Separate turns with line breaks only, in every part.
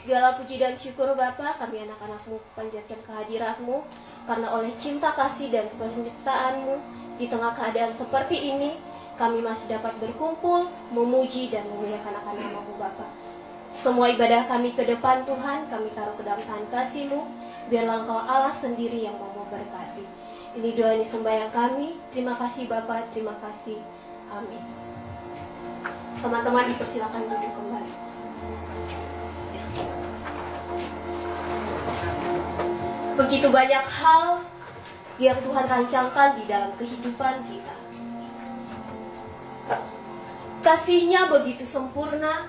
segala puji dan syukur Bapa, kami anak-anak-Mu panjatkan kehadirat-Mu, karena oleh cinta kasih dan penyertaan-Mu di tengah keadaan seperti ini, kami masih dapat berkumpul, memuji dan memuliakan akan nama-Mu Bapa. Semua ibadah kami ke depan Tuhan, kami taruh ke dalam tangan kasih-Mu, biarlah Engkau Allah sendiri yang mau memberkati. Ini doa, ini sembahyang kami. Terima kasih Bapa, terima kasih. Amin. Teman-teman dipersilakan duduk kembali. Begitu banyak hal yang Tuhan rancangkan di dalam kehidupan kita. Kasih-Nya begitu sempurna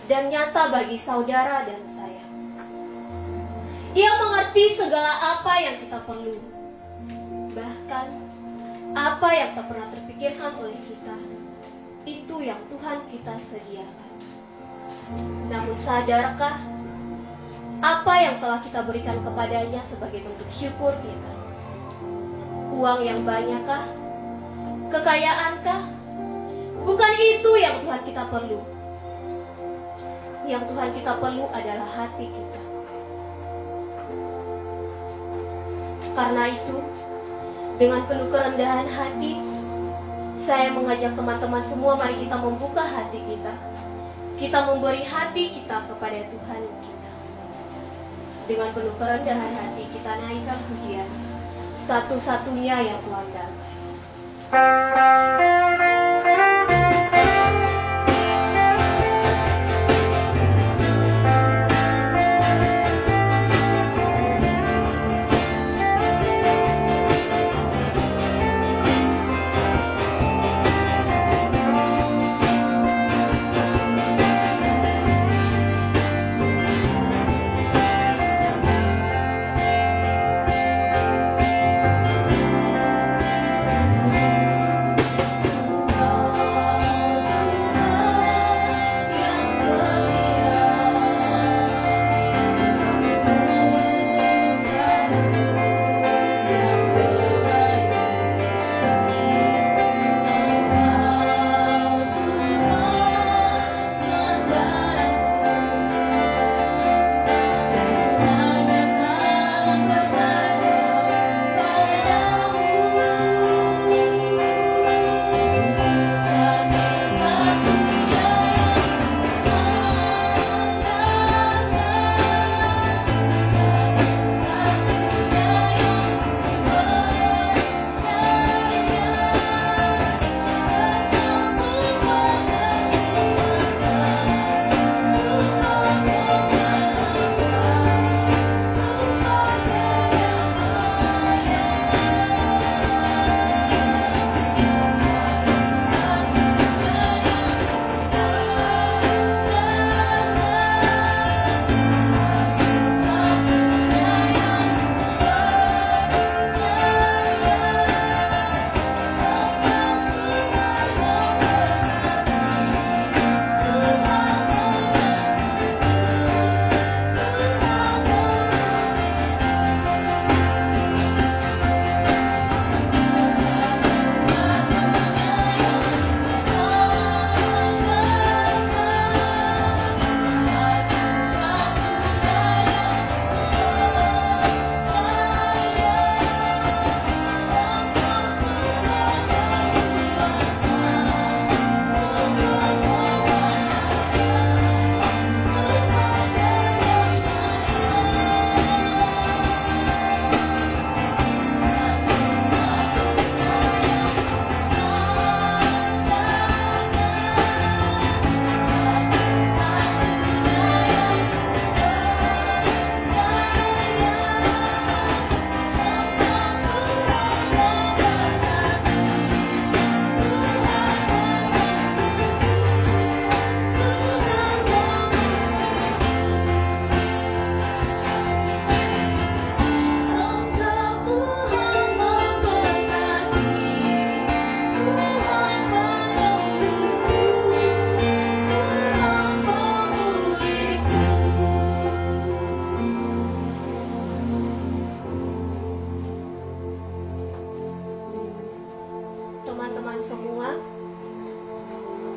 dan nyata bagi saudara dan saya. Ia mengerti segala apa yang kita perlu, bahkan apa yang tak pernah terpikirkan oleh kita, itu yang Tuhan kita sediakan. Namun sadarkah apa yang telah kita berikan kepadanya sebagai bentuk syukur kita? Uang yang banyakkah? Kekayaankah? Bukan itu yang Tuhan kita perlu. Yang Tuhan kita perlu adalah hati kita. Karena itu, dengan penuh kerendahan hati, saya mengajak teman-teman semua, mari kita membuka hati kita. Kita memberi hati kita kepada Tuhan kita. Dengan penuh kerendahan hati kita naikkan pujian satu-satunya yang Tuhan dapat.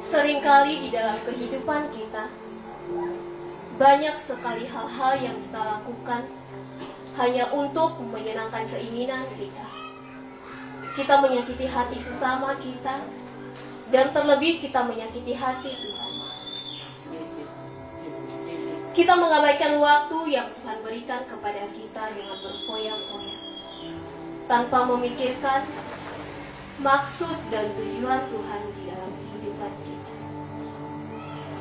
Seringkali di dalam kehidupan kita banyak sekali hal-hal yang kita lakukan hanya untuk menyenangkan keinginan kita. Kita menyakiti hati sesama kita, dan terlebih kita menyakiti hati Tuhan. Kita mengabaikan waktu yang Tuhan berikan kepada kita dengan berfoya-foya, tanpa memikirkan maksud dan tujuan Tuhan di dalam kehidupan kita.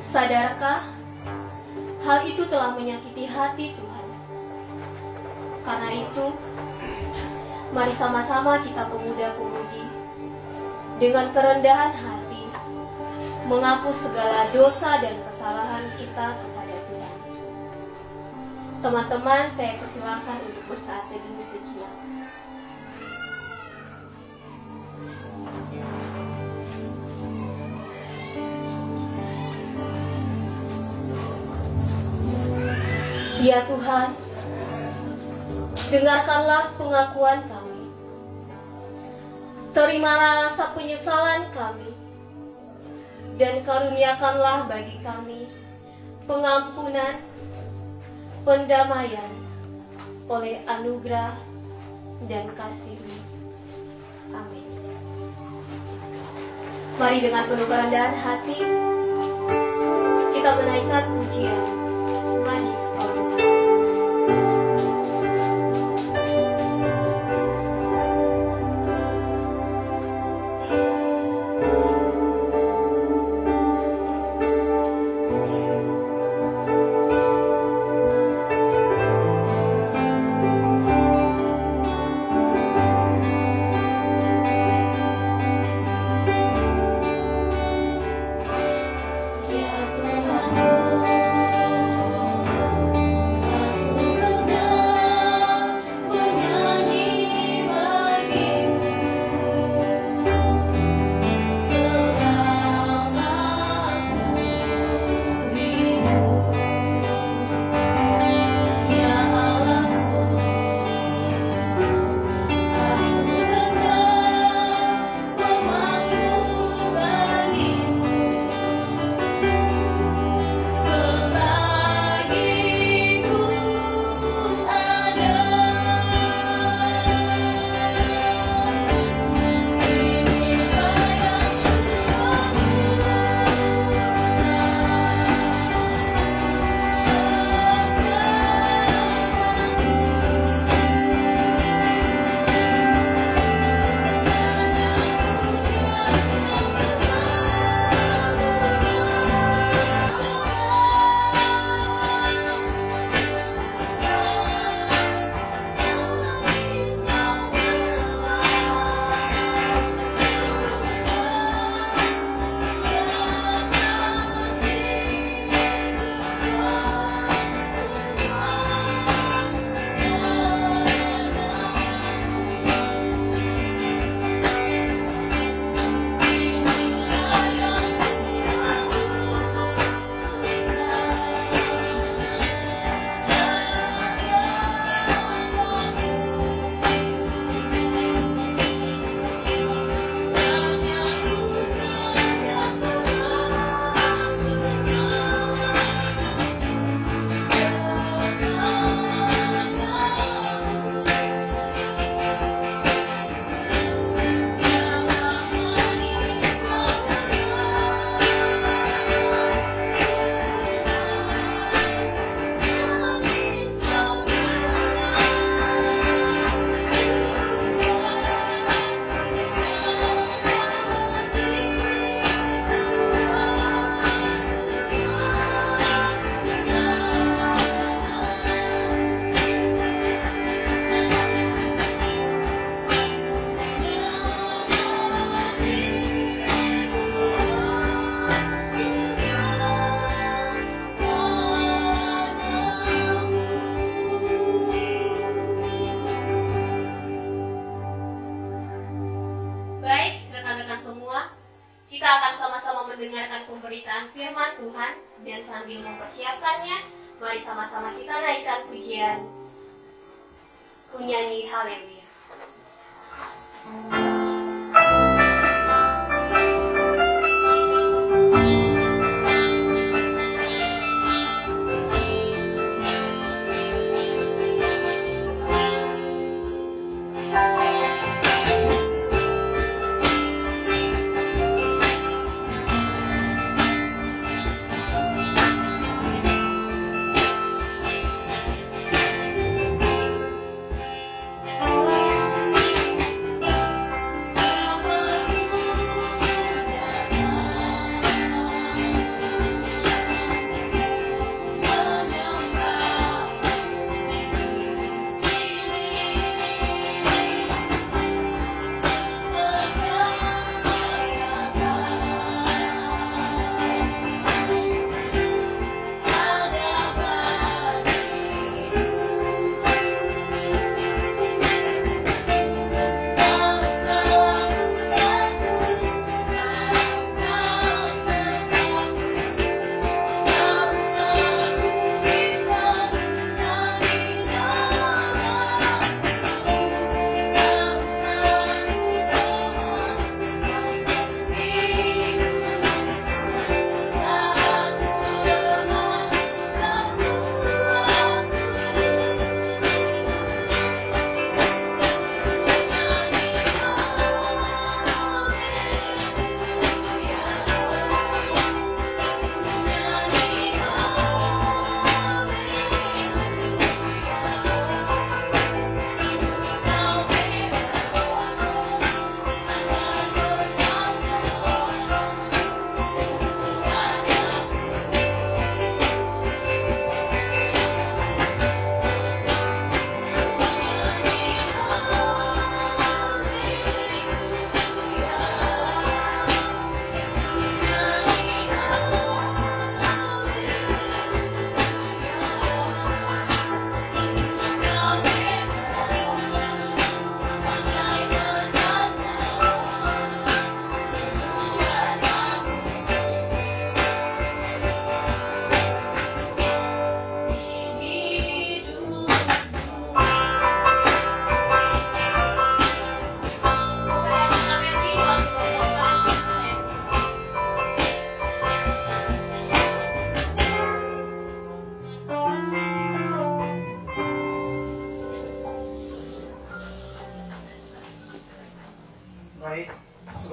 Sadarkah hal itu telah menyakiti hati Tuhan? Karena itu, mari sama-sama kita pemuda-pemudi dengan kerendahan hati menghapus segala dosa dan kesalahan kita kepada Tuhan. Teman-teman, saya persilahkan untuk bersaat teduh sejenak. Ya Tuhan, dengarkanlah pengakuan kami. Terimalah rasa penyesalan kami, dan karuniakanlah bagi kami pengampunan, pendamaian oleh anugerah dan kasih-Mu. Amin. Mari dengan penuh kerendahan hati kita menaikkan pujian manis Allah. mendengarkan pemberitaan firman Tuhan, dan sambil mempersiapkannya, mari sama-sama kita naikkan pujian Ku Nyanyi Haleluya.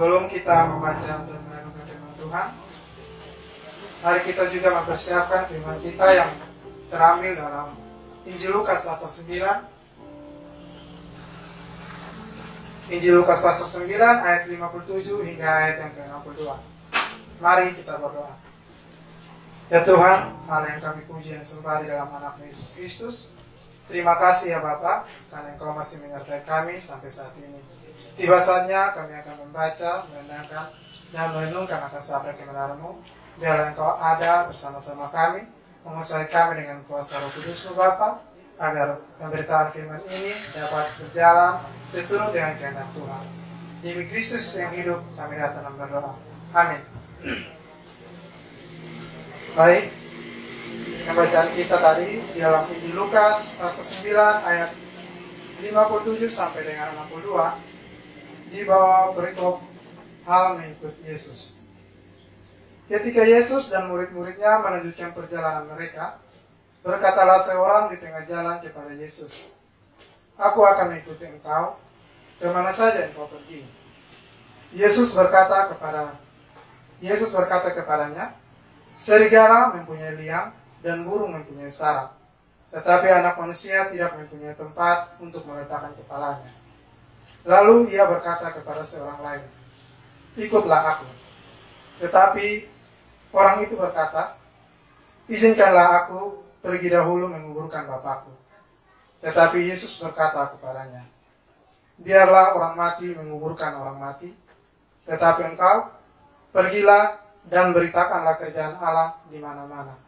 Sebelum kita membaca dan merenungkan firman Tuhan, mari kita juga mempersiapkan firman kita yang terambil dalam Injil Lukas pasal 9. Injil Lukas pasal 9 ayat 57 hingga ayat yang ke-62. Mari kita berdoa. Ya Tuhan, Allah yang kami puji dan sembah di dalam anak Yesus Kristus, terima kasih ya Bapa, karena Engkau masih menyertai kami sampai saat ini. Tiba saatnya kami akan membaca, mendengarkan, dan merenungkan akan sabda kebenaran-Mu. Biarlah Engkau ada bersama-sama kami, menguasai kami dengan kuasa Roh Kudus-Mu Bapa, agar pemberitaan firman ini dapat berjalan seturut dengan kehendak Tuhan. Demi Kristus yang hidup, kami datang dan berdoa. Amin. Baik, pembacaan kita tadi di dalam Injil Lukas pasal 9 ayat 57 sampai dengan 62 di bawah berikut hal mengikut Yesus. Ketika Yesus dan murid-muridnya melanjutkan perjalanan mereka, berkatalah seorang di tengah jalan kepada Yesus, "Aku akan mengikuti engkau, kemana saja engkau pergi." Yesus berkata kepadanya, "Serigala mempunyai liang dan burung mempunyai sarang, tetapi anak manusia tidak mempunyai tempat untuk meletakkan kepalanya." Lalu ia berkata kepada seorang lain, "Ikutlah aku." Tetapi orang itu berkata, "Izinkanlah aku pergi dahulu menguburkan Bapakku." Tetapi Yesus berkata kepadanya, "Biarlah orang mati menguburkan orang mati, tetapi engkau pergilah dan beritakanlah kerjaan Allah di mana-mana."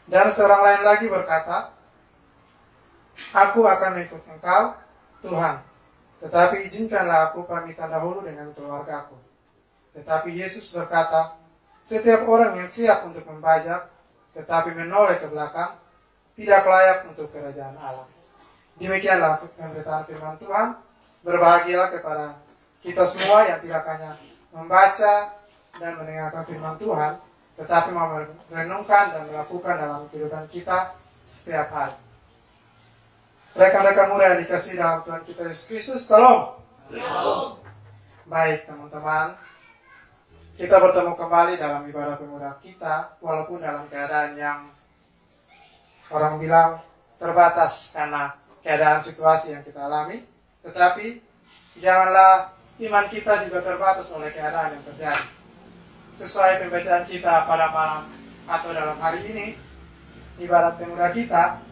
Dan seorang lain lagi berkata, "Aku akan mengikut engkau, Tuhan, tetapi izinkanlah aku pamitan dahulu dengan keluargaku." Tetapi Yesus berkata, "Setiap orang yang siap untuk membajak, tetapi menoleh ke belakang, tidak layak untuk kerajaan Allah." Demikianlah pemberitaan firman Tuhan. Berbahagialah kepada kita semua yang tidak hanya membaca dan mendengarkan firman Tuhan, tetapi mau merenungkan dan melakukan dalam kehidupan kita setiap hari. Rekan-rekan muda yang dikasihi dalam Tuhan kita Yesus Kristus, Salam. Baik teman-teman, kita bertemu kembali dalam ibadah pemuda kita, walaupun dalam keadaan yang orang bilang terbatas karena keadaan situasi yang kita alami, tetapi janganlah iman kita juga terbatas oleh keadaan yang terjadi. Sesuai pembacaan kita pada malam atau dalam hari ini, ibadah pemuda kita,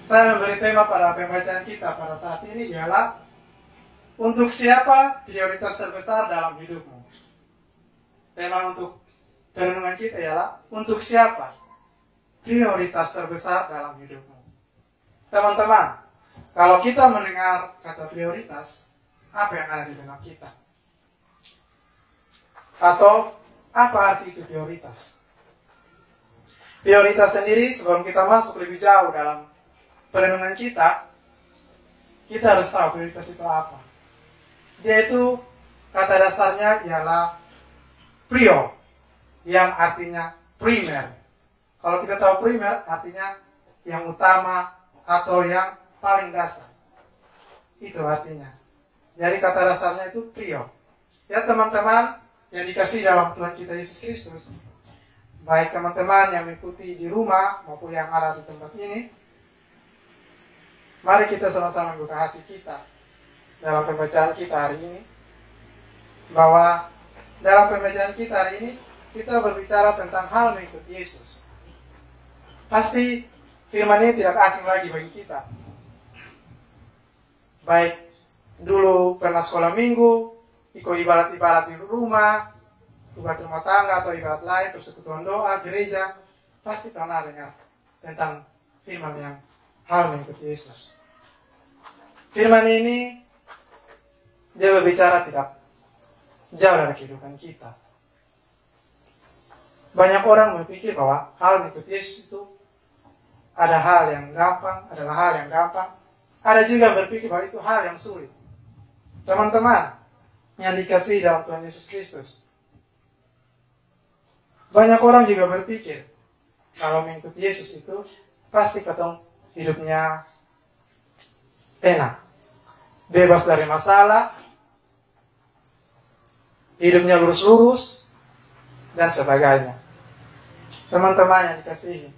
saya memberi tema pada pembacaan kita pada saat ini ialah, untuk siapa prioritas terbesar dalam hidupmu? Tema untuk perenungan kita ialah, untuk siapa prioritas terbesar dalam hidupmu? Teman-teman, kalau kita mendengar kata prioritas, apa yang ada di benak kita? Atau apa arti itu prioritas? Prioritas sendiri, sebelum kita masuk lebih jauh dalam perenungan kita harus tahu prioritas itu apa. Dia itu, kata dasarnya ialah prio, yang artinya primer. Kalau kita tahu primer, artinya yang utama atau yang paling dasar. Itu artinya. Jadi kata dasarnya itu prio. Ya teman-teman yang dikasihi dalam Tuhan kita Yesus Kristus, baik teman-teman yang mengikuti di rumah maupun yang ada di tempat ini, mari kita sama-sama membuka hati kita dalam pembacaan kita hari ini, bahwa dalam pembacaan kita hari ini kita berbicara tentang hal mengikut Yesus. Pasti firman ini tidak asing lagi bagi kita. Baik dulu pernah sekolah minggu, ikut ibadat-ibadat di rumah, ibadat rumah tangga atau ibadat lain, persekutuan doa, gereja, pasti pernah dengar tentang firman yang hal mengikut Yesus. Firman ini dia berbicara tidak jauh dari kehidupan kita. Banyak orang berpikir bahwa hal mengikut Yesus itu ada hal yang gampang, adalah hal yang gampang. Ada juga yang berpikir bahwa itu hal yang sulit. Teman-teman yang dikasihi dalam Tuhan Yesus Kristus, banyak orang juga berpikir kalau mengikut Yesus itu pasti ketemu hidupnya enak, bebas dari masalah, hidupnya lurus-lurus, dan sebagainya. Teman-teman yang dikasihi,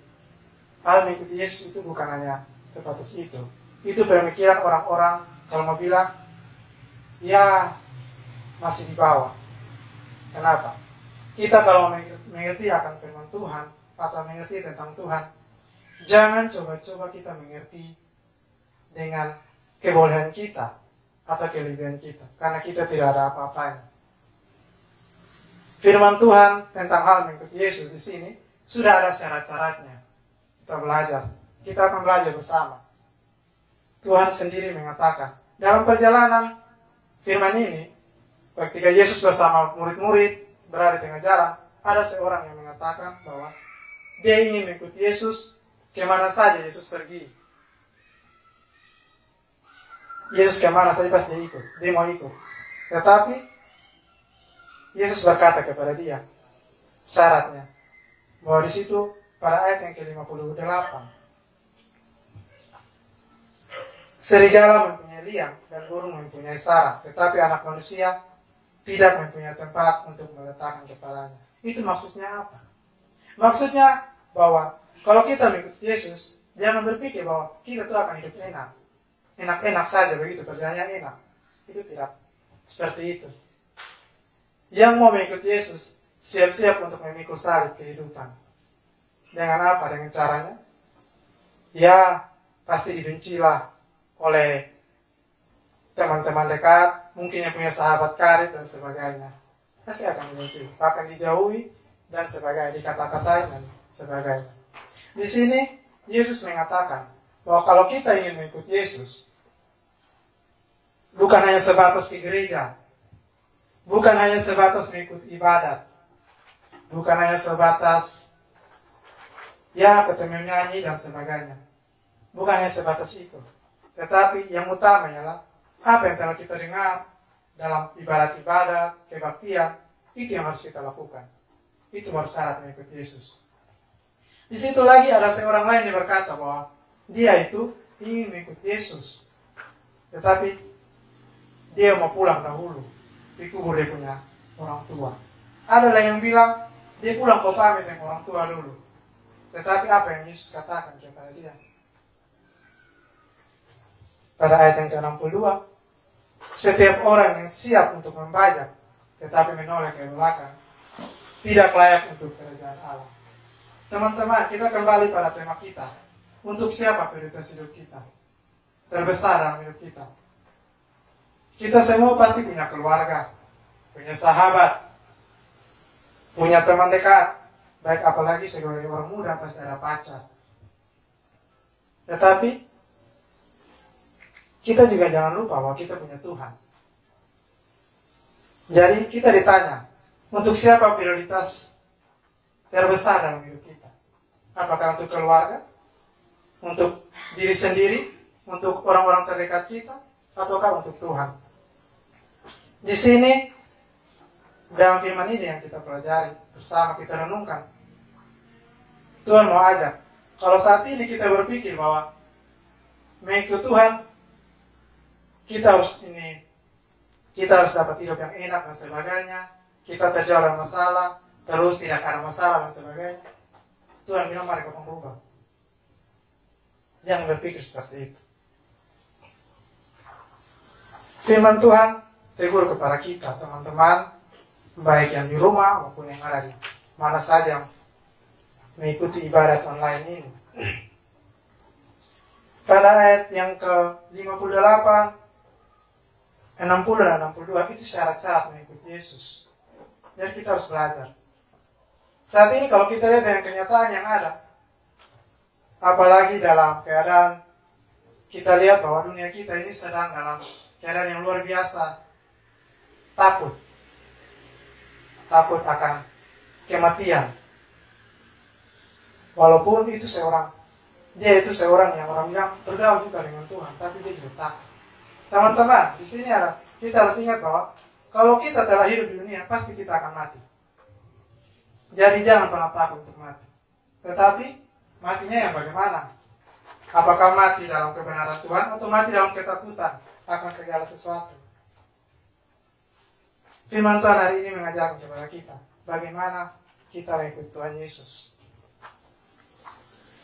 hal mengikuti Yesus itu bukan hanya sebatas itu. Itu pemikiran orang-orang kalau mau bilang, ya masih di bawah. Kenapa? Kita kalau mengerti akan firman Tuhan, atau mengerti tentang Tuhan, jangan coba-coba kita mengerti dengan kebolehan kita, atau kelebihan kita. Karena kita tidak ada apa-apanya. Firman Tuhan tentang hal mengikuti Yesus di sini, sudah ada syarat-syaratnya. Kita belajar. Kita akan belajar bersama. Tuhan sendiri mengatakan, dalam perjalanan firman ini, ketika Yesus bersama murid-murid berada di tengah jalan, ada seorang yang mengatakan bahwa dia ingin mengikuti Yesus kemana saja Yesus pergi. Yesus kemana saja pasti dia mau ikut. Tetapi Yesus berkata kepada dia, syaratnya, bahwa di situ pada ayat yang ke-58, serigala mempunyai liang dan burung mempunyai sarang, tetapi anak manusia tidak mempunyai tempat untuk meletakkan kepalanya. Itu maksudnya apa? Maksudnya bahwa kalau kita mengikuti Yesus, jangan berpikir bahwa kita tuh akan hidup enak. Enak-enak saja begitu, perjalanan enak. Itu tidak seperti itu. Yang mau mengikuti Yesus, siap-siap untuk memikul salib kehidupan. Dengan apa? Dengan caranya? Ya, pasti dibencilah oleh teman-teman dekat, mungkin yang punya sahabat karib dan sebagainya. Pasti akan dibenci, akan dijauhi dan sebagainya, dikata-katain dan sebagainya. Di sini Yesus mengatakan bahwa kalau kita ingin mengikuti Yesus, bukan hanya sebatas ke gereja, bukan hanya sebatas mengikuti ibadat, bukan hanya sebatas ya ketemu nyanyi dan sebagainya, bukan hanya sebatas itu. Tetapi yang utama ialah apa yang telah kita dengar dalam ibadat-ibadat, kebaktian, itu yang harus kita lakukan. Itu baru syarat mengikuti Yesus. Di situ lagi ada seorang lain yang berkata bahwa dia itu ingin mengikuti Yesus, tetapi dia mau pulang dahulu, dikubur dia punya orang tua. Ada yang bilang dia pulang ke pamit dengan orang tua dulu. Tetapi apa yang Yesus katakan kepada dia? Pada ayat yang ke-62, setiap orang yang siap untuk membajak, tetapi menoleh ke belakang, tidak layak untuk kerajaan Allah. Teman-teman, kita kembali pada tema kita. Untuk siapa prioritas hidup kita? Terbesar dalam hidup kita. Kita semua pasti punya keluarga, punya sahabat, punya teman dekat. Baik apalagi sebagai orang muda pasti ada pacar. Tetapi kita juga jangan lupa bahwa kita punya Tuhan. Jadi kita ditanya, untuk siapa prioritas terbesar dalam hidup kita? Apakah untuk keluarga? Untuk diri sendiri? Untuk orang-orang terdekat kita? Ataukah untuk Tuhan? Di sini, dalam firman ini yang kita pelajari bersama, kita renungkan, Tuhan mau ajak. Kalau saat ini kita berpikir bahwa mengikut Tuhan, kita harus dapat hidup yang enak dan sebagainya, kita terjauh dari masalah, terus tidak ada masalah dan sebagainya. Tuhan bilang, mari kita berubah. Jangan berpikir seperti itu. Firman Tuhan tegur kepada kita, teman-teman, baik yang di rumah maupun yang ada di mana saja mengikuti ibadat online ini. Pada ayat yang ke-58, 60 dan 62 itu syarat-syarat mengikuti Yesus. Jadi kita harus belajar. Saat ini kalau kita lihat dengan kenyataan yang ada, apalagi dalam keadaan kita lihat bahwa dunia kita ini sedang dalam keadaan yang luar biasa, takut akan kematian. Walaupun dia itu seorang yang orang bilang bergaul juga dengan Tuhan, tapi dia juga takut. Teman-teman, di sini kita harus ingat bahwa kalau kita telah hidup di dunia, pasti kita akan mati. Jadi jangan pernah takut untuk mati. Tetapi matinya yang bagaimana? Apakah mati dalam kebenaran Tuhan atau mati dalam ketakutan akan segala sesuatu? Firman Tuhan hari ini mengajarkan kepada kita bagaimana kita mengikuti Tuhan Yesus.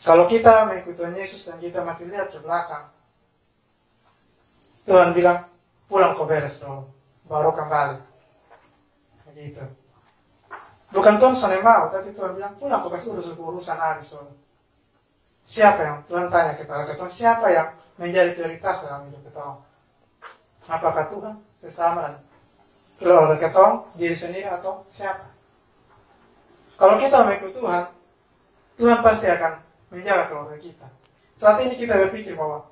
Kalau kita mengikuti Tuhan Yesus dan kita masih lihat ke belakang, Tuhan bilang, pulang kau beres dulu, baru kembali. Begitu. Bukan Tuhan sana mau, tapi Tuhan bilang, pulang kau kasih urusan habis dulu. Siapa yang Tuhan tanya kepada Tuhan, siapa yang menjadi prioritas dalam hidup kita? Apakah Tuhan, sesama dan keluarga kita, diri sendiri atau siapa? Kalau kita mengikuti Tuhan, Tuhan pasti akan menjaga keluarga kita. Saat ini kita berpikir bahwa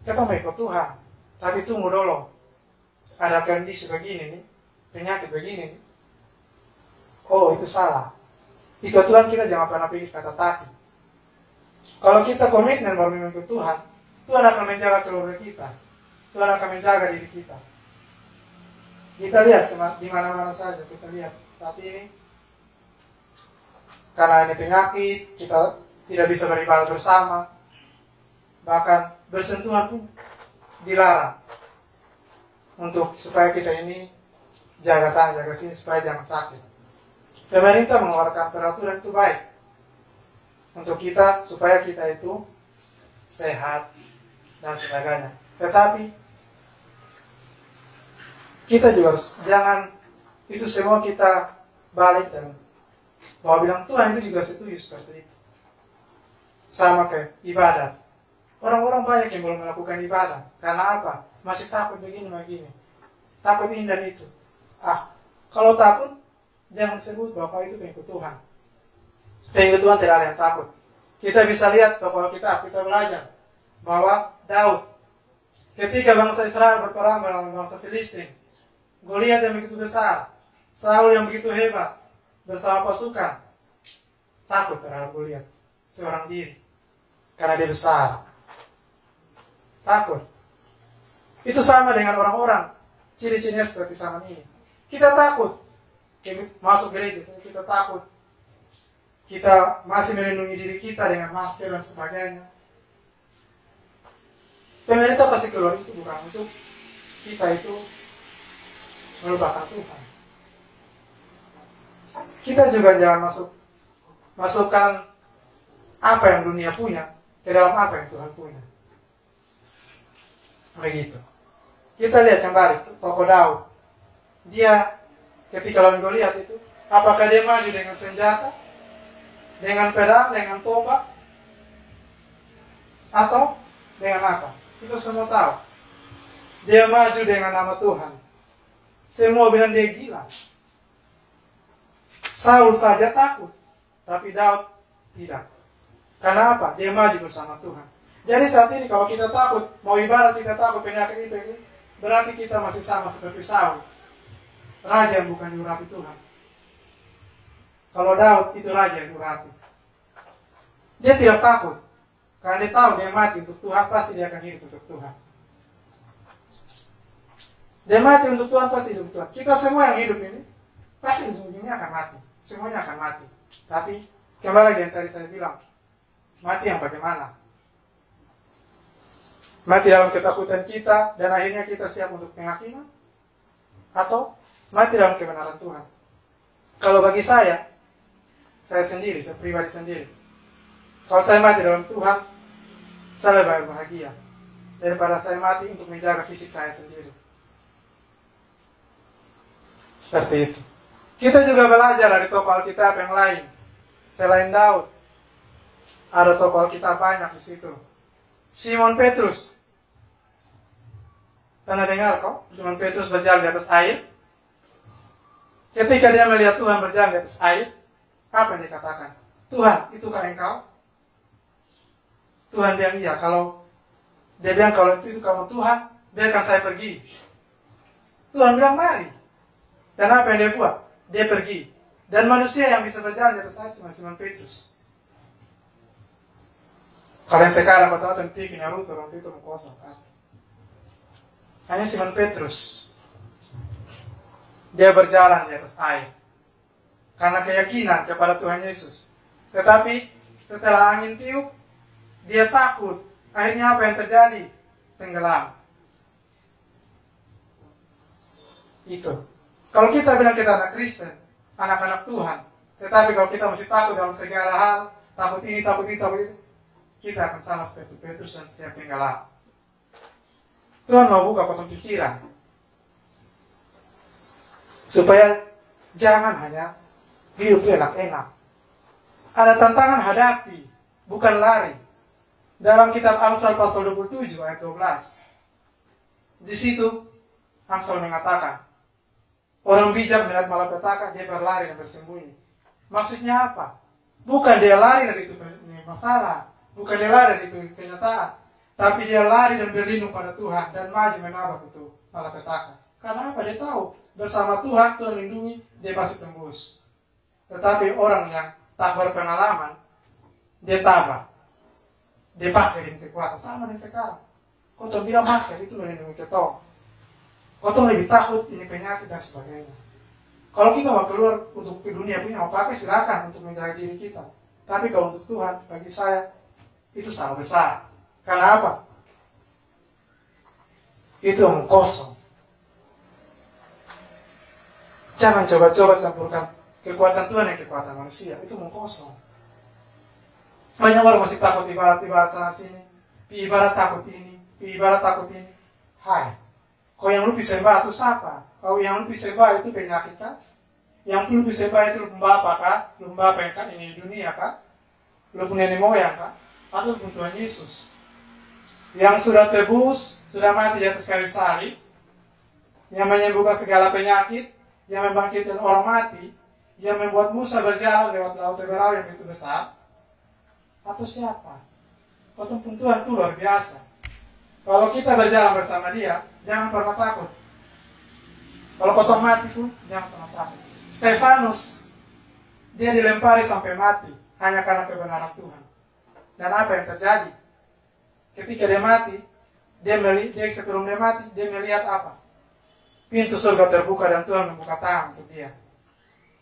kita mengikut Tuhan, tapi tunggu dulu, ada kondisi begini nih, penyakit begini nih. Oh, itu salah. Ikut Tuhan kita jangan pernah pikir kata tapi. Kalau kita komitmen baru mengikut Tuhan, Tuhan akan menjaga keluarga kita. Tuhan akan menjaga diri kita. Kita lihat di mana-mana saja, kita lihat saat ini. Karena ini penyakit, kita tidak bisa beribadah bersama. Bahkan bersentuhan pun dilarang. Supaya kita ini jaga sana, jaga sini, supaya jangan sakit. Pemerintah mengeluarkan peraturan itu baik. Untuk kita, supaya kita itu sehat dan sebagainya. Tetapi kita juga harus, jangan itu semua kita balik dan bahwa bilang Tuhan itu juga setuju seperti itu. Sama kayak ibadah. Orang-orang banyak yang belum melakukan ibadah. Karena apa? Masih takut begini. Takut ini dan itu. Kalau takut, jangan sebut bahwa itu pengikut Tuhan. Pengikut Tuhan tidak ada yang takut. Kita bisa lihat bahwa kita belajar bahwa Daud ketika bangsa Israel berperang melawan bangsa Filistin, Goliat yang begitu besar, Saul yang begitu hebat bersama pasukan, takut terhadap Goliat seorang diri karena dia besar. Takut. Itu sama dengan orang-orang, ciri-cirinya seperti sama ini. Kita takut masuk gereja, kita takut. Kita masih melindungi diri kita dengan masker dan sebagainya. Pemerintah pasti keluar itu bukan untuk kita itu melupakan Tuhan. Kita juga jangan masukkan apa yang dunia punya ke dalam apa yang Tuhan punya. Begitu. Kita lihat kembali tokoh Daud. Dia ketika lawan Goliat itu, apakah dia maju dengan senjata, dengan pedang, dengan tombak, atau dengan apa? Kita semua tahu. Dia maju dengan nama Tuhan. Semua bilang dia gila. Saul saja takut, tapi Daud tidak. Karena apa? Dia maju bersama Tuhan. Jadi saat ini kalau kita takut, mau ibadah kita takut penyakit ini, berarti kita masih sama seperti Saul. Raja yang bukan diurapi Tuhan. Kalau Daud itu raja yang diurapi. Dia tidak takut. Karena dia tahu dia mati untuk Tuhan, pasti dia akan hidup untuk Tuhan. Dia mati untuk Tuhan, pasti hidup untuk Tuhan. Kita semua yang hidup ini, pasti ujungnya akan mati. Semuanya akan mati. Tapi, kembali lagi yang tadi saya bilang, mati yang bagaimana? Mati dalam ketakutan kita, dan akhirnya kita siap untuk penghakiman? Atau mati dalam kebenaran Tuhan? Kalau bagi saya sendiri, saya pribadi sendiri, kalau saya mati dalam Tuhan, saya lebih bahagia daripada saya mati untuk menjaga fisik saya sendiri. Seperti itu. Kita juga belajar dari tokoh Alkitab yang lain. Selain Daud, ada tokoh Alkitab banyak di situ. Simon Petrus. Pernah dengar kok? Simon Petrus berjalan di atas air. Ketika dia melihat Tuhan berjalan di atas air, apa yang dia katakan? Tuhan, itukah engkau? Tuhan bilang iya. Dia bilang kalau itu kamu Tuhan, biarkan saya pergi. Tuhan bilang mari. Dan apa yang dia buat? Dia pergi. Dan manusia yang bisa berjalan di atas air cuma Simon Petrus. Kalian sekarang kau tahu TV Naruto, waktu itu kosong kan? Hanya Simon Petrus. Dia berjalan di atas air. Karena keyakinan kepada Tuhan Yesus. Tetapi setelah angin tiup, dia takut. Akhirnya apa yang terjadi? Tenggelam. Itu. Kalau kita bilang kita anak Kristen, anak-anak Tuhan, tetapi kalau kita masih takut dalam segala hal, takut ini, takut itu, kita akan sama seperti Petrus dan siap tenggelam. Tuhan mau buka potong pikiran, supaya jangan hanya hidup itu enak-enak. Ada tantangan hadapi, bukan lari. Dalam kitab Amsal pasal 27 ayat 12. Di situ Amsal mengatakan, orang bijak melihat malapetaka, dia berlari dan bersembunyi. Maksudnya apa? Bukan dia lari dari itu masalah, bukan dia lari dari itu kenyataan, tapi dia lari dan berlindung pada Tuhan dan maju menabrak itu malapetaka. Karena apa? Dia tahu bersama Tuhan, Tuhan lindungi, dia pasti tembus. Tetapi orang yang tak berpengalaman, dia tabrak. Dia pakai dengan kekuatan. Sama dengan sekarang. Kau bilang masker itu melindungi ketong. Kau lebih takut ini penyakit dan sebagainya. Kalau kita mau keluar untuk ke dunia punya mau pakai, silakan untuk menjaga diri kita. Tapi kalau untuk Tuhan, bagi saya itu sangat besar. Karena apa? Itu omong kosong. Jangan coba-coba campurkan kekuatan Tuhan dan kekuatan manusia. Itu omong kosong. Banyak orang masih takut ibarat sana sini. Ibarat takut ini, ibarat takut ini. Hai, kau yang lu bisa sembah itu siapa? Kau yang lu bisa sembah itu penyakit kah? Yang lu bisa sembah itu lu pembapa kah? Lu pembapa yang kan ini dunia kah? Lu punya nenek moyang kah? Atau lu Tuhan Yesus? Yang sudah tebus, sudah mati di atas kayu salib, yang menyembuhkan segala penyakit, yang membangkitkan orang mati, yang membuat Musa berjalan lewat laut Teberau yang begitu besar. Atau siapa? Walaupun Tuhan itu luar biasa. Kalau kita berjalan bersama dia, jangan pernah takut. Kalau potong mati pun, jangan pernah takut. Stefanus, dia dilempari sampai mati, hanya karena kebenaran Tuhan. Dan apa yang terjadi? Ketika dia mati, sebelum dia mati, dia melihat apa? Pintu surga terbuka dan Tuhan membuka tangan untuk dia.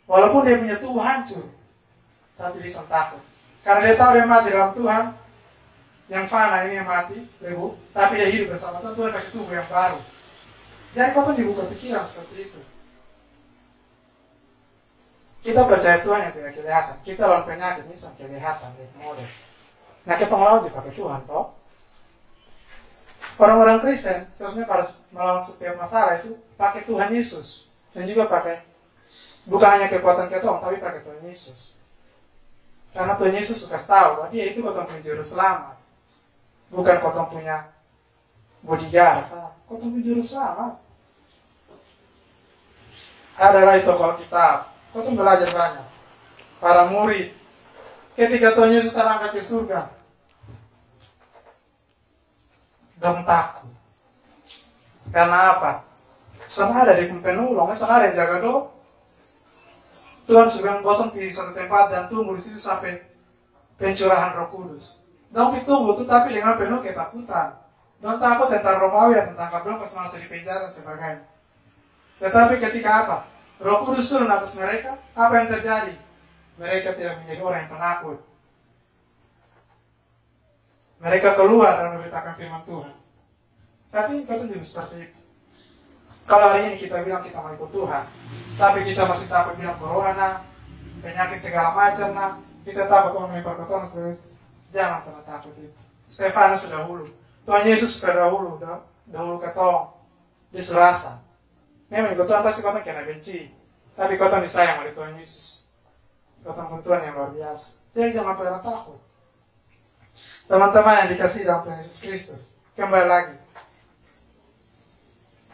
Walaupun dia punya tubuh hancur, tapi dia takut. Karena dia tahu dia mati dalam Tuhan, yang fana ini yang mati, lebu, tapi dia hidup bersama Tuhan, Tuhan kasih tubuh yang baru. Jadi kau pun dibuka pikiran seperti itu. Kita percaya Tuhan yang tidak kelihatan. Kita lawan penyakit ini sampai kelihatan, lihat model. Nah kita melawan juga pakai Tuhan, toh. Orang-orang Kristen seharusnya kalau melawan setiap masalah itu pakai Tuhan Yesus dan juga pakai bukan hanya kekuatan ketong, tapi pakai Tuhan Yesus. Karena Tuhan Yesus suka tahu bahwa dia itu kotong punya juru selamat. Bukan kotong punya bodyguard, kotong punya juru selamat. Adalah itu kalau kitab, kotong belajar banyak. Para murid, ketika Tuhan Yesus angkat ke surga, dong takut. Karena apa? Sana ada di penolong, sana ada yang jaga doa. Tuhan sudah bosan di satu tempat dan tunggu di situ sampai pencurahan Roh Kudus. Dan tunggu itu tapi dengan penuh ketakutan. Dan takut tentang Romawi dan tentang Kabel pas masuk di penjara dan sebagainya. Tetapi ketika apa? Roh Kudus turun atas mereka, apa yang terjadi? Mereka tidak menjadi orang yang penakut. Mereka keluar dan memberitakan firman Tuhan. Saat ini kita juga seperti itu. Kalau hari ini kita bilang kita mau ikut Tuhan, tapi kita masih takut bilang corona, penyakit segala macam, kita takut orang melempar kotoran, jangan pernah takut itu. Stefanus sudah dahulu, Tuhan Yesus sudah dahulu ketong, dia serasa. Memang ikut Tuhan pasti kotong kena benci, tapi kotong disayang oleh Tuhan Yesus. Kotong pun Tuhan yang luar biasa. Jadi jangan pernah takut. Teman-teman yang dikasih dalam Tuhan Yesus Kristus, kembali lagi.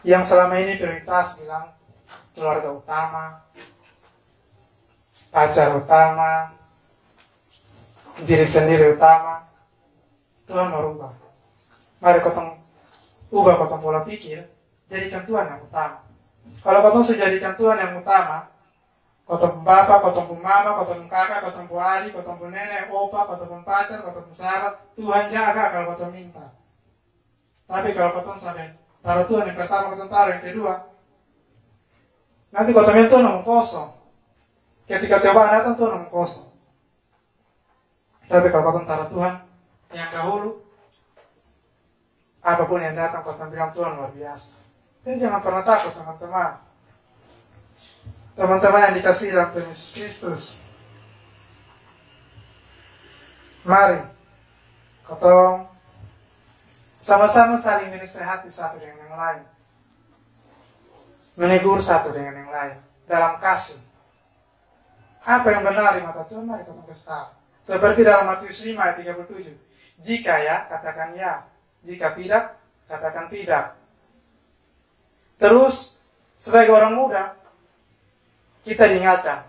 Yang selama ini prioritas bilang keluarga utama, pacar utama, diri sendiri utama, Tuhan merubah. Mari kotong ubah kotong pola pikir, jadikan Tuhan yang utama. Kalau kotong sejadikan Tuhan yang utama, kotong bapak, kotong mama, kotong kakak, kotong adik, kotong nenek, opa, kotong pacar, kotong sahabat, Tuhan jaga kalau kotong minta. Tapi kalau kotong sampai taruh Tuhan yang pertama, kotong taruh yang kedua, nanti kotong itu nomor kosong. Ketika cobaan datang Tuhan nomor kosong. Tapi kalau kotong taruh Tuhan yang dahulu, apapun yang datang kotong bilang Tuhan luar biasa. Jadi jangan pernah takut teman-teman. Teman-teman yang dikasihi dalam Tuhan Yesus Kristus, mari kita sama-sama saling menasehati satu dengan yang lain, menegur satu dengan yang lain dalam kasih. Apa yang benar di mata Tuhan, mari kita kasih tahu. Seperti dalam Matius 5 ayat 37. Jika ya, katakan ya. Jika tidak, katakan tidak. Terus, sebagai orang muda, kita diingatkan.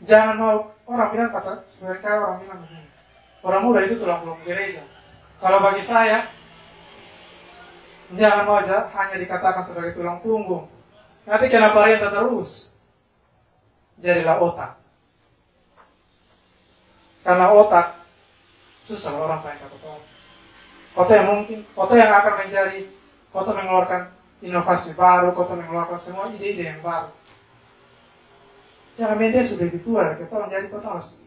Jangan mau, orang bilang kata, sebenarnya orang bilang begini. Orang muda itu tulang punggung gereja. Kalau bagi saya, jangan mau aja hanya dikatakan sebagai tulang punggung. Nanti kenapa renta terus? Jadilah otak. Karena otak susah orang pengen kata. Kota yang mungkin, kota yang akan menjadi, kota mengeluarkan inovasi baru, kota mengeluarkan semua ide-ide yang baru. Jangan dia sudah lebih tua dari kita, jadi kota harus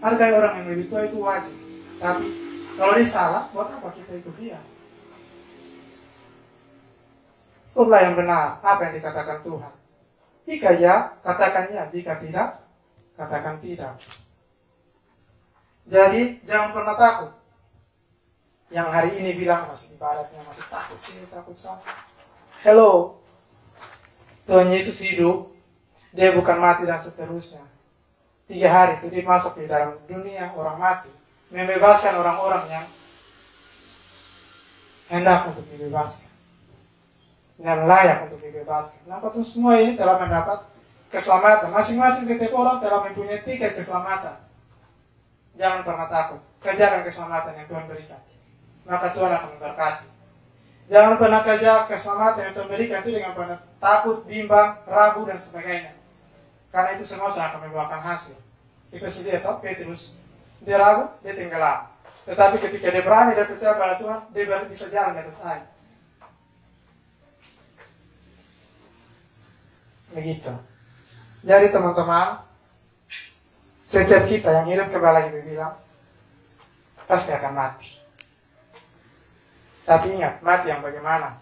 hargai orang yang lebih tua itu wajib. Tapi kalau dia salah, buat apa kita ikut dia? Itulah yang benar, apa yang dikatakan Tuhan. Jika ya, katakan ya. Jika tidak, katakan tidak. Jadi, jangan pernah takut. Yang hari ini bilang masih ibaratnya, masih takut sini, takut sana. Hello, Tuhan Yesus hidup. Dia bukan mati dan seterusnya. 3 hari itu dia masuk di dalam dunia orang mati. Membebaskan orang-orang yang hendak untuk dibebaskan. Dan layak untuk dibebaskan. Nah, itu semua ini telah mendapat keselamatan. Masing-masing setiap orang telah mempunyai tiket keselamatan. Jangan pernah takut. Kejar keselamatan yang Tuhan berikan. Maka Tuhan akan memberkati. Jangan pernah kejar keselamatan yang Tuhan berikan itu dengan pernah takut, bimbang, ragu, dan sebagainya. Karena itu semua akan membuahkan hasil. Kita sedia tahu Petrus. Dia ragu, dia tenggelam. Tetapi ketika dia berani, dia percaya pada Tuhan, dia bisa jalan di atas air. Begitu. Jadi teman-teman, setiap kita yang hidup kembali lagi bilang, pasti akan mati. Tapi ingat, mati yang bagaimana?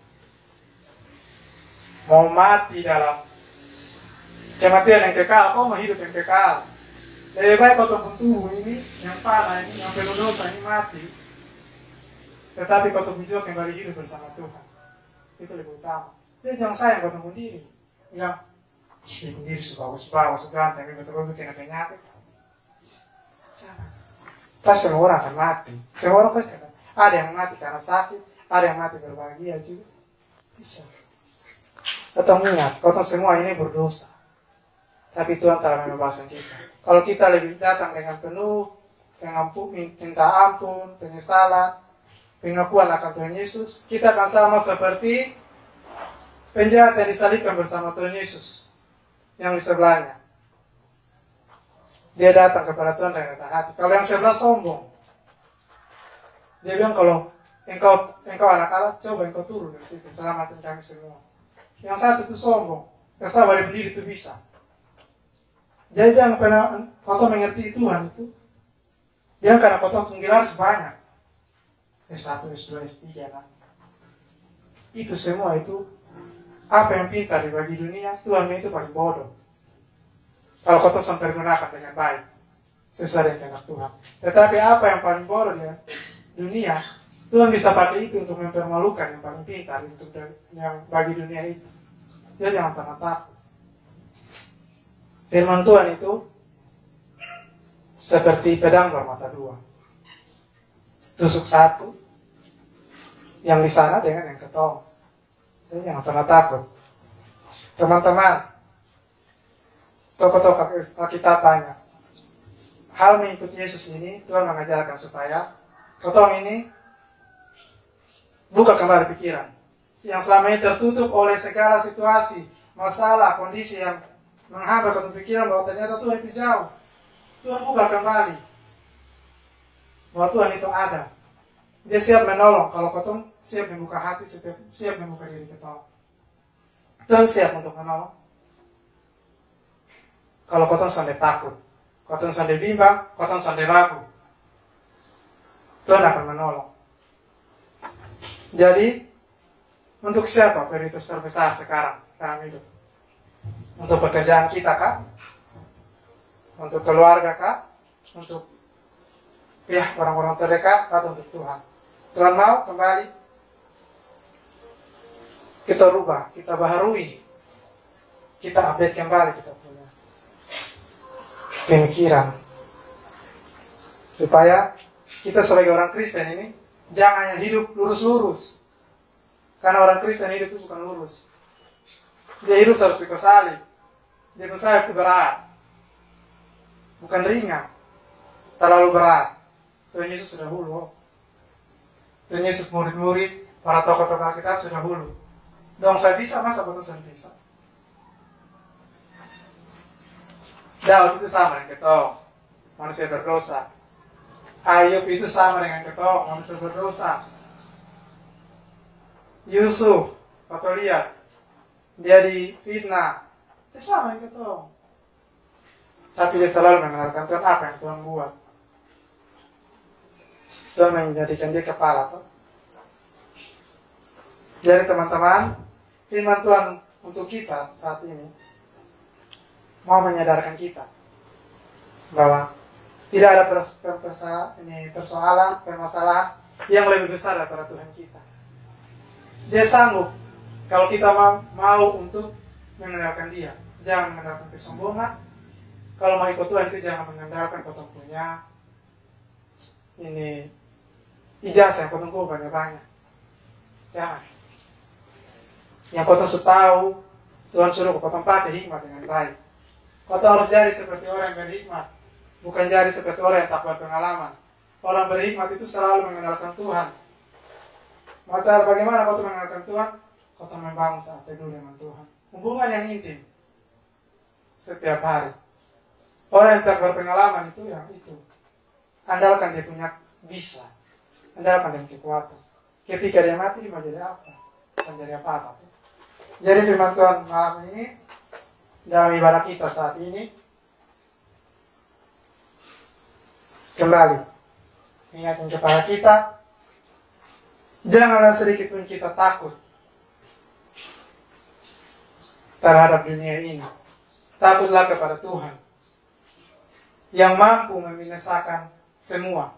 Mau mati dalam kematian yang kekal, kau mau hidup yang kekal. Lebih baik kau tubuh ini, yang panah ini, yang penuh dosa ini mati. Tetapi kau juga kembali hidup bersama Tuhan. Itu lebih utama. Jadi jangan sayang kau bunuh diri. Bilang, bunuh diri sebagus-bagus, ganteng, betul-betul kena penyakit. Jangan. Pasti semua orang akan mati. Semua orang pasti akan. Ada yang mati karena sakit, ada yang mati berbahagia juga. Bisa. Atau ingat, kau semua ini berdosa. Tapi Tuhan telah membebaskan kita. Kalau kita lebih datang dengan penuh, dengan minta ampun, penyesalan, pengakuan akan Tuhan Yesus, kita akan sama seperti penjahat yang disalibkan bersama Tuhan Yesus yang di sebelahnya. Dia datang kepada Tuhan dengan rendah hati. Kalau yang sebelah sombong, dia bilang kalau engkau anak Allah, coba engkau turun dari situ, selamatkan kami semua. Yang satu itu sombong, kesal dari berdiri itu bisa. Jadi jangan pernah kau mengerti Tuhan itu. Dia karena kau penggelar sebanyak. S1, S2, S3 kan. Itu semua itu apa yang pintar dibagi dunia, Tuhan itu paling bodoh. Kalau kau sampai gunakan dengan baik sesuai dengan Tuhan. Tetapi apa yang paling bodoh di dunia, Tuhan bisa pakai itu untuk mempermalukan yang paling pintar untuk yang bagi dunia itu. Dia jangan pernah takut. Firman Tuhan itu seperti pedang bermata dua. Tusuk satu, yang di sana dengan yang ketong. Jadi jangan pernah takut. Teman-teman, tokoh-tokoh Alkitab banyak. Hal mengikuti Yesus ini, Tuhan mengajarkan supaya ketong ini buka kembali pikiran. Yang selama ini tertutup oleh segala situasi, masalah, kondisi yang menghambat ketong pikiran bahwa ternyata Tuhan itu jauh. Tuhan buka kembali bahwa Tuhan itu ada. Dia siap menolong kalau ketong siap membuka hati, siap membuka diri ketong. Tuhan siap untuk menolong. Kalau ketong sampai takut, ketong sampai bimbang, ketong sampai ragu, Tuhan akan menolong. Jadi, untuk siapa prioritas terbesar sekarang dalam hidup? Untuk pekerjaan kita kah? Untuk keluarga kah? Untuk orang-orang terdekat atau untuk Tuhan? Tuhan mau kembali kita rubah, kita baharui, kita update kembali kita punya pemikiran, supaya kita sebagai orang Kristen ini jangan hanya hidup lurus-lurus. Karena orang Kristen hidup itu bukan lurus. Dia hidup harus pikul salib. Dia salib itu berat, bukan ringan, terlalu berat. Tuhan Yesus sudah dahulu. Tuhan Yesus murid-murid, para tokoh-tokoh Alkitab sudah dahulu. Dong saya bisa, masa betul saya bisa? Daud itu sama dengan ketong, manusia berdosa. Ayub itu sama dengan ketong, manusia berdosa. Yusuf, Bapak lihat, dia difitnah, dia sama dengan ketong. Tapi dia selalu mengenalkan Tuhan apa yang Tuhan buat. Tuhan menjadikan dia kepala. Tuh. Jadi teman-teman, firman Tuhan untuk kita saat ini mau menyadarkan kita bahwa tidak ada permasalahan yang lebih besar daripada Tuhan kita. Dia sanggup kalau kita mau untuk mengandalkan Dia. Jangan mengandalkan kesombongan. Kalau mau ikut Tuhan itu jangan mengandalkan kau punya ijazah yang kau tunggu banyak-banyak. Jangan. Yang kau sudah tahu, Tuhan suruh kau tempati hikmat dengan baik. Kau harus jadi seperti orang yang berhikmat, bukan jadi seperti orang yang tak berpengalaman. Orang berhikmat itu selalu mengenalkan Tuhan. Maka bagaimana kau mengenalkan Tuhan? Kau membangun saat teduh dengan Tuhan. Hubungan yang intim setiap hari. Orang yang tak berpengalaman itu yang itu. Andalkan dia punya bisa. Andalkan dia kekuatan. Ketika dia mati, dia mau jadi apa? Bukan jadi apa-apa. Jadi firman Tuhan malam ini dalam ibadah kita saat ini kembali ingatkan kepada kita, janganlah sedikit pun kita takut terhadap dunia ini. Takutlah kepada Tuhan yang mampu membinasakan semua.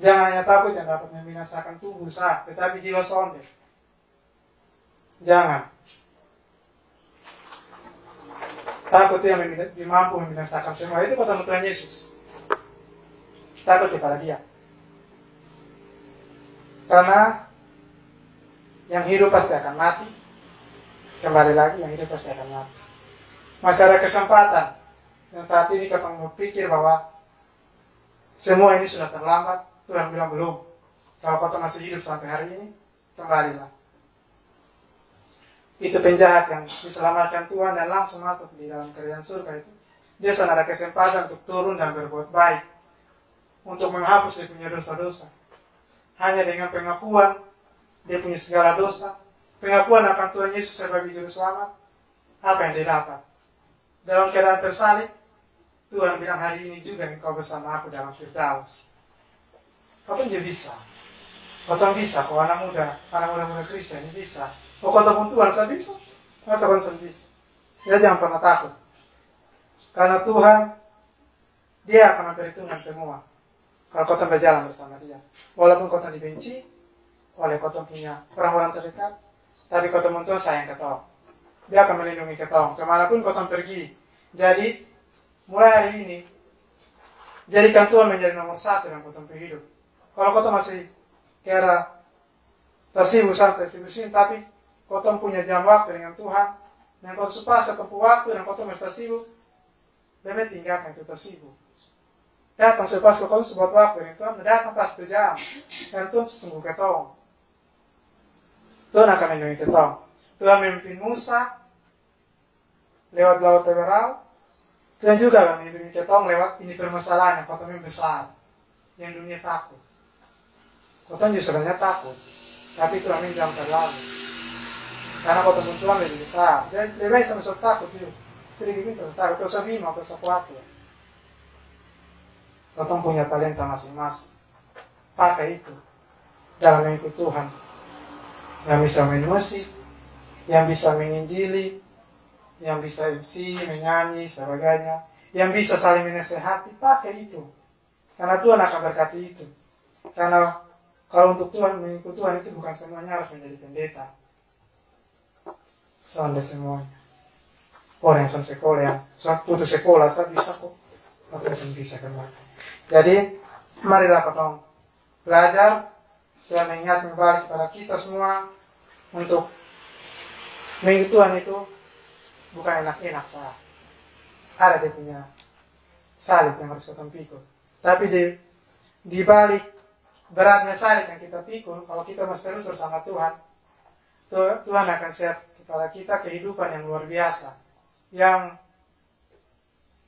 Jangan hanya takut yang dapat membinasakan tubuh sah, tetapi jiwa sonde. Jangan. Takut yang mampu membinasakan semua. Itu kata Tuhan Yesus. Takut kepada Dia. Karena yang hidup pasti akan mati. Kembali lagi, yang hidup pasti akan mati. Masih ada kesempatan. Dan saat ini kita berpikir bahwa semua ini sudah terlambat. Tuhan bilang belum. Kalau kau masih hidup sampai hari ini, kembalilah. Itu penjahat yang diselamatkan Tuhan dan langsung masuk di dalam kerajaan surga itu. Dia sudah ada kesempatan untuk turun dan berbuat baik. Untuk menghapus dia punya dosa-dosa. Hanya dengan pengakuan dia punya segala dosa. Pengakuan akan Tuhan Yesus sebagai juru selamat. Apa yang dia dapat? Dalam keadaan tersalib, Tuhan bilang hari ini juga engkau bersama aku dalam Firdaus. Kau pun juga bisa. Kau pun bisa, kau anak muda Kristen ini bisa. Kau pun Tuhan saya bisa. Masa kau bisa? Ya jangan pernah takut. Karena Tuhan, Dia akan memperhitungkan semua. Kalau kau berjalan bersama Dia. Walaupun kau dibenci oleh kau punya orang-orang terdekat, tapi kau Tuhan sayang ke kau. Dia akan melindungi ke kau. Kemanapun kau pergi. Jadi, mulai hari ini, jadikan Tuhan menjadi nomor satu dalam kau hidup. Kalau kau masih kira tersibuk sampai sibuk-sibuk, tapi kau punya jam waktu dengan Tuhan, dan kau sepas ketemu waktu dan kau masih sibuk, lebih tinggalkan itu tersibuk. Datang sepas kau sebuat waktu dengan Tuhan, datang pas 1 jam, dan Tuhan tunggu ketong. Tuhan akan melindungi ketong. Tuhan memimpin Musa lewat laut Teberau. Tuhan juga akan melindungi ketong lewat ini permasalahan yang kau besar, yang dunia takut. Kau juga sebenarnya takut, tapi Tuhan ini jangan terlalu. Karena kau Tuhan lebih besar. Jadi lebih baik sama takut itu. Sedikit itu terus takut, terus bima, terus khawatir. Kau punya talenta masing-masing. Pakai itu dalam mengikut Tuhan. Yang bisa menusi, yang bisa menginjili, yang bisa MC, menyanyi, sebagainya, yang bisa saling menasehati, pakai itu. Karena Tuhan akan berkati itu. Karena kalau untuk Tuhan, mengikut Tuhan itu bukan semuanya harus menjadi pendeta. Soalnya semuanya. Orang yang sudah sekolah, yang putus sekolah, saya bisa kok. Aku bisa kembali. Jadi, marilah kita belajar. Tuhan mengingat kembali kepada kita semua untuk mengikut Tuhan itu bukan enak-enak saja. Ada dia punya salib yang harus kita pikul. Tapi di balik beratnya salib yang kita pikul, kalau kita masih terus bersama Tuhan, Tuhan akan siap kepada kita kehidupan yang luar biasa, yang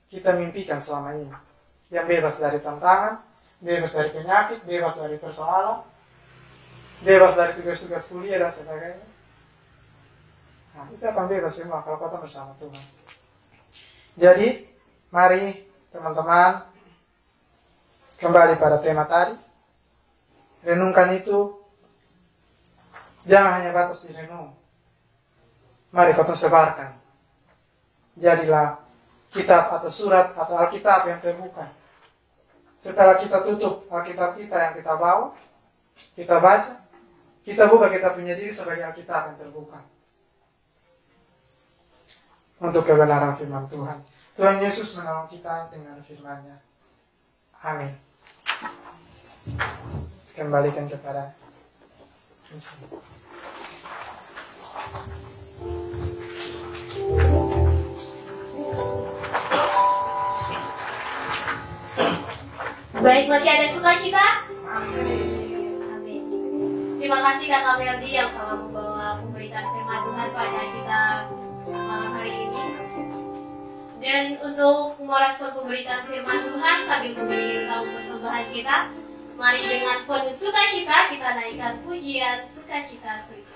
kita mimpikan selama ini. Yang bebas dari tantangan, bebas dari penyakit, bebas dari persoalan, bebas dari tugas-tugas kuliah dan sebagainya. Nah, kita akan bebas semua kalau kita bersama Tuhan. Jadi, mari teman-teman kembali pada tema tadi. Renungkan itu jangan hanya batas di renung. Mari kita sebarkan. Jadilah kitab atau surat atau Alkitab yang terbuka. Setelah kita tutup Alkitab kita yang kita bawa, kita baca, kita buka kita punya diri sebagai Alkitab yang terbuka. Untuk kebenaran firman Tuhan. Tuhan Yesus menolong kita dengan firman-Nya. Amin. Kembalikan kepada Yesus.
Baik, masih ada sukacita? Amin. Terima kasih Kak Meldi yang telah membawa pemberitaan firman Tuhan pada kita malam hari ini. Dan untuk merespon pemberitaan firman Tuhan sambil mengiring persembahan kita, mari dengan penuh sukacita kita naikkan pujian sukacita Sri.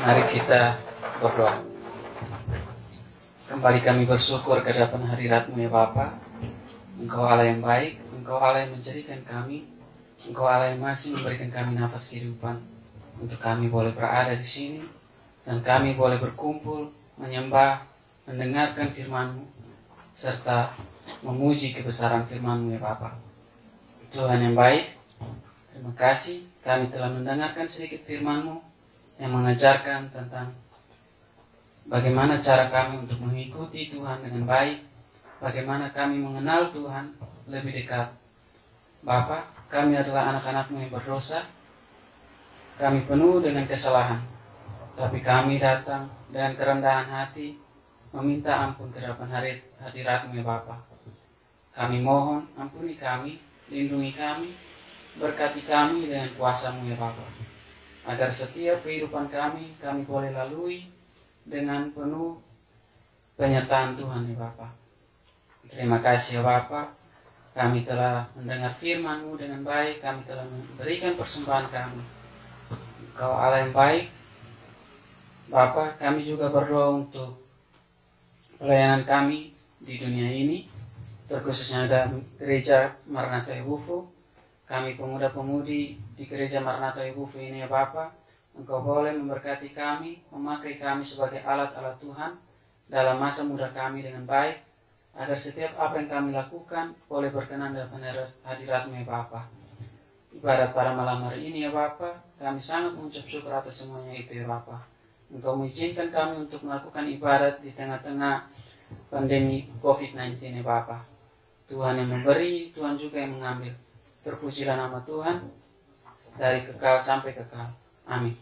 Mari kita berdoa. Kembali kami bersyukur ke hadapan hadirat-Mu ya Bapa. Engkau Allah yang baik, Engkau Allah yang menjadikan kami, Engkau Allah yang masih memberikan kami nafas kehidupan untuk kami boleh berada di sini dan kami boleh berkumpul, menyembah, mendengarkan firman-Mu serta memuji kebesaran firman-Mu ya Bapa. Tuhan yang baik, terima kasih kami telah mendengarkan sedikit firman-Mu yang mengajarkan tentang bagaimana cara kami untuk mengikuti Tuhan dengan baik, bagaimana kami mengenal Tuhan lebih dekat. Bapa, kami adalah anak-anak-Mu yang berdosa, kami penuh dengan kesalahan, tapi kami datang dengan kerendahan hati, meminta ampun ke hadapan hadirat-Mu ya Bapa. Kami mohon, ampuni kami, lindungi kami, berkati kami dengan kuasa-Mu ya Bapa, agar setiap kehidupan kami boleh lalui dengan penuh penyertaan Tuhan ya Bapa. Terima kasih ya Bapa, kami telah mendengar firman-Mu dengan baik, kami telah memberikan persembahan kami. Engkau Allah yang baik, Bapa, kami juga berdoa untuk pelayanan kami di dunia ini, terkhususnya ada gereja Maranatha Ebufu. Kami pemuda-pemudi di gereja Maranatha Ebufu ini ya Bapa, Engkau boleh memberkati kami, memakai kami sebagai alat-alat Tuhan dalam masa muda kami dengan baik, agar setiap apa yang kami lakukan boleh berkenan dalam hadirat-Mu ya Bapa. Ibadat pada malam hari ini ya Bapa, kami sangat mengucap syukur atas semuanya itu ya Bapa. Engkau mengizinkan kami untuk melakukan ibadat di tengah-tengah pandemi COVID-19 ya Bapa. Tuhan yang memberi, Tuhan juga yang mengambil. Terpujilah nama Tuhan dari kekal sampai kekal. Amin.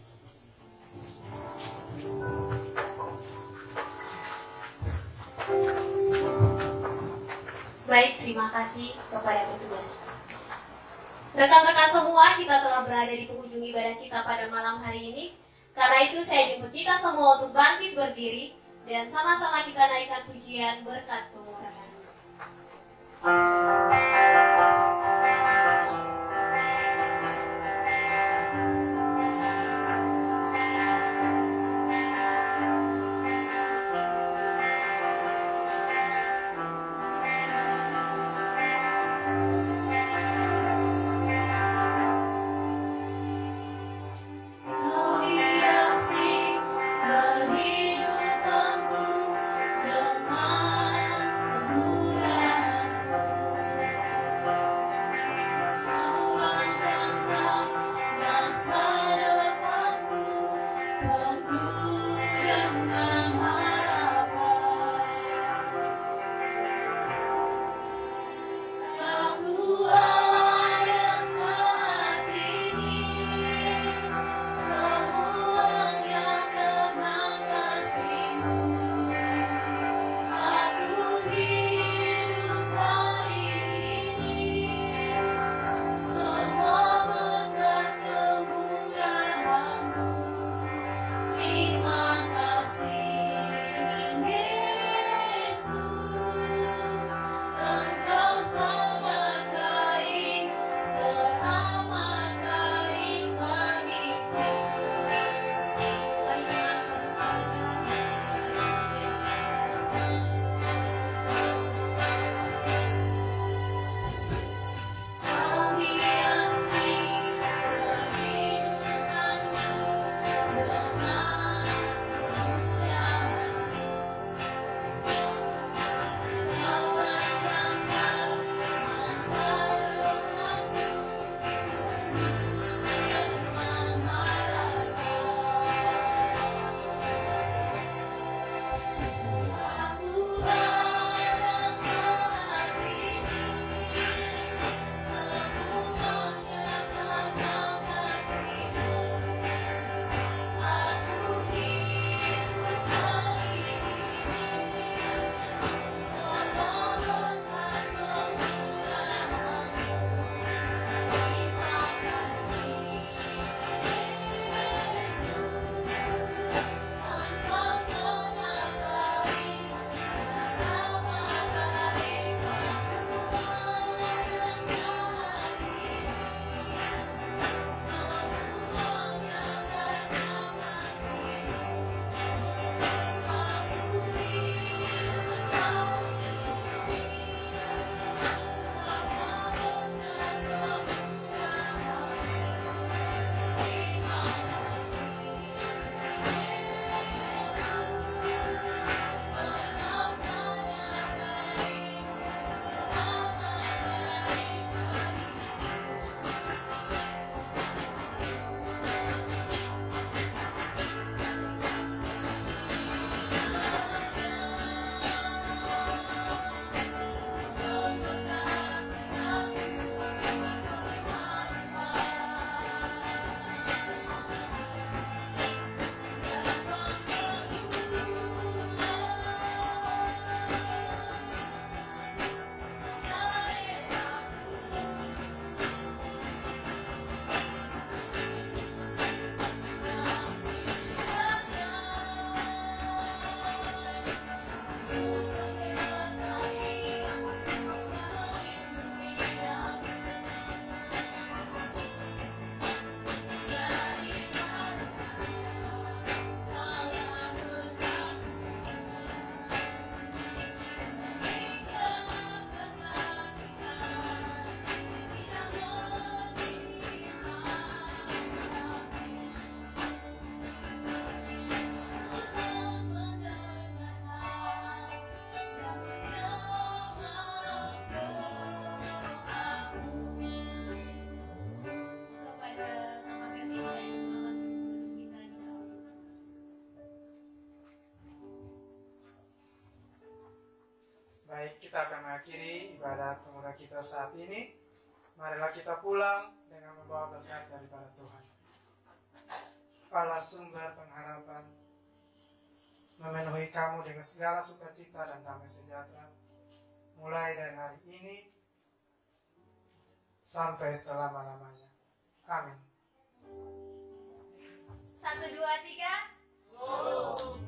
Baik, terima kasih kepada petugas. Rekan-rekan semua, kita telah berada di penghujung ibadah kita pada malam hari ini. Karena itu saya jemput kita semua untuk bangkit berdiri dan sama-sama kita naikkan pujian berkat pemurahan.
Dengan kemurahan-Mu.
Baik, kita akan mengakhiri ibadat pemuda kita saat ini. Marilah kita pulang dengan membawa berkat daripada Tuhan. Allah sumber pengharapan, memenuhi kamu dengan segala sukacita dan damai sejahtera, mulai dari hari ini sampai selama-lamanya. Amin.
1, 2, 3.